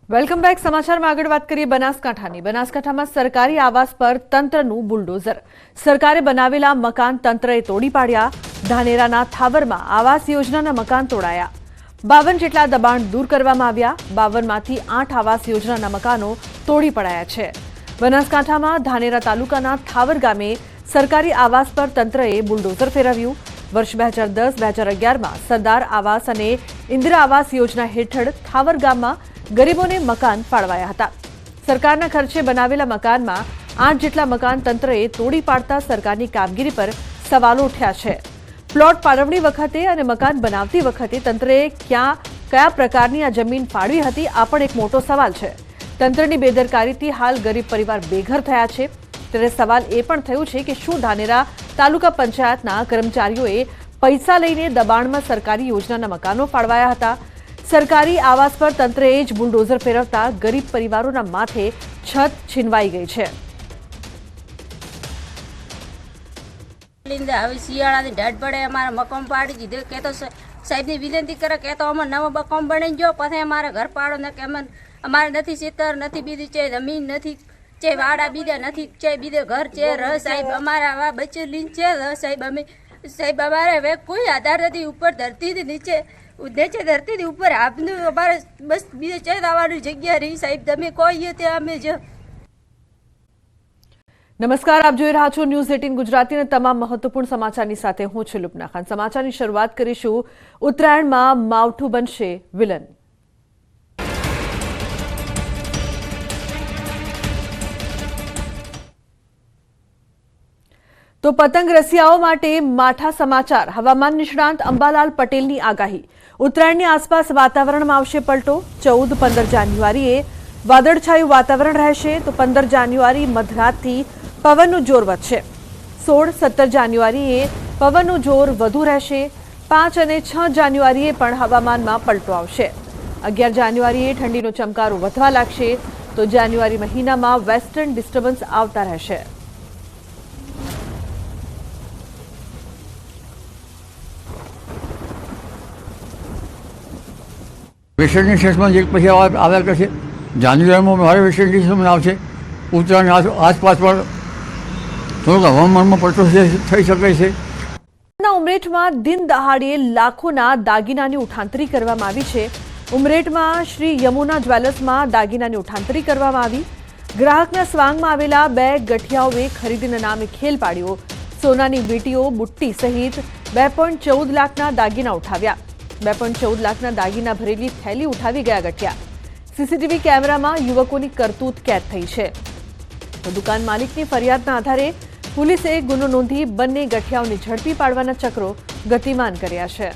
Welcome back. સમાચારમાં આગળ વાત કરીએ બનાસકાંઠાની. બનાસકાંઠામાં સરકારી આવાસ પર તંત્રનું બુલડોઝર. સરકારે બનાવેલા મકાન તંત્રએ તોડી પાડ્યા. ધાનેરાના થાવરમાં આવાસ યોજનાના મકાન તોડાયા. 52 જેટલા દબાણ દૂર કરવામાં આવ્યા. 52માંથી 8 આવાસ યોજનાના મકાનો તોડી પડાયા છે. બનાસકાંઠામાં ધાનેરા તાલુકાના થાવર ગામે સરકારી આવાસ પર તંત્રએ બુલડોઝર ફેરવ્યું. વર્ષ 2010-2011માં સરદાર આવાસ અને ઇન્દિરા આવાસ યોજના હેઠળ થાવર ગામમાં ગરીબોને મકાન ફાળવાયા હતા. સરકારના ખર્ચે બનાવેલા મકાનમાં 8 જેટલા મકાન તંત્રએ તોડી પાડતા સરકારની કામગીરી પર સવાલો ઉઠ્યા છે. પ્લોટ ફાળવણી વખતે અને મકાન બનાવતી વખતે તંત્રએ કયા પ્રકારની આ જમીન ફાળવી હતી, આ પણ એક મોટો સવાલ છે. તંત્રની બેદરકારીથી હાલ ગરીબ પરિવાર બેઘર થયા છે. ત્યારે સવાલ એ પણ થયો છે કે શું ધાનેરા તાલુકા પંચાયતના કર્મચારીઓએ પૈસા લઈને દબાણમાં સરકારી યોજનાના મકાનો ફાળવાયા હતા? સરકારી આવાસ પર તંત્રએ જ બુલડોઝર ફેરવતા ગરીબ પરિવારોના માથે છત છીનવાઈ ગઈ છે. હવે શિયાળાની ઢાઢ પડે અમારે મકાન પાડી દીધે કે તો સાહેબની વિનંતી કરે કે તો અમે નવો મકાન બની ગયો, પછી અમારે ઘર પાડો ને કે અમારે નથી ખેતર નથી, બીજી છે જમીન નથી, છે વાડા બીજા નથી, છે બીજે ઘર છે રહ સાહેબ અમારે આવા બચ્ચે લીન છે રહ સાહેબ. અમે સાહેબ અમારે હવે કોઈ આધાર નથી, ઉપર ધરતીથી નીચે ધરતીથી ઉપર આપનું અમારે બસ બીજે છે આવવાની જગ્યા રહી સાહેબ. તમે કોઈ તે અમે જ. નમસ્કાર, આપ જોઈ રહ્યા છો ન્યૂઝ 18 ગુજરાતીના તમામ મહત્વપૂર્ણ સમાચારની સાથે હું છું લુપના ખાન. સમાચારની શરૂઆત કરીશું. ઉત્તરાયણમાં માવઠું બનશે વિલન. તો પતંગ રસિયાઓ માટે માઠા સમાચાર. હવામાન નિષ્ણાંત અંબાલાલ પટેલની આગાહી. ઉત્તરાયણની આસપાસ વાતાવરણમાં આવશે પલટો. 14-15 જાન્યુઆરીએ વાદળછાયું વાતાવરણ રહેશે. તો 15 જાન્યુઆરી મધરાતથી પવનનું જોર વધશે. 16-17 જાન્યુઆરીએ પવનનું જોર વધુ રહેશે. 5 અને 6 જાન્યુઆરીએ પણ હવામાનમાં પલટો આવશે. 11 જાન્યુઆરીએ ઠંડીનો ચમકારો વધવા લાગશે. તો જાન્યુઆરી મહિનામાં વેસ્ટર્ન ડિસ્ટર્બન્સ આવતા રહેશે. વેસ્ટ ઇન્ડિઝમાં એક પછી આવ્યા કરશે. જાન્યુઆરીમાં મારે વેસ્ટ ઇન્ડિઝમાં આવશે. ઉત્તરાયણ આસપાસ પણ થોડોક હવામાનમાં પલટો થઈ શકે છે. ઉમરેઠમાં દિન દહાડીએ લાખોના દાગીનાની ઉઠાંતરી કરવામાં આવી છે. ઉમરેઠમાં શ્રી યમુના જ્વેલર્સમાં દાગીનાની ઉઠાંતરી કરવામાં આવી. ગ્રાહકના સ્વાંગમાં આવેલા 2 ગઠિયાઓએ ખરીદીના નામે ખેલ પાડ્યો. સોનાની વીંટીઓ, બુટ્ટી સહિત 2.14 લાખના દાગીના ઉઠાવ્યા. 2.14 લાખના દાગીના ભરેલી થેલી ઉઠાવી ગયા ગઠિયા. સીસીટીવી કેમેરામાં યુવકોની કરતૂત કેદ થઈ છે. દુકાન માલિકની ફરિયાદના આધારે પોલીસે ગુનો નોંધી બંને ગઠિયાઓને ઝડપી પાડવાના ચક્રો ગતિમાન કર્યા છે.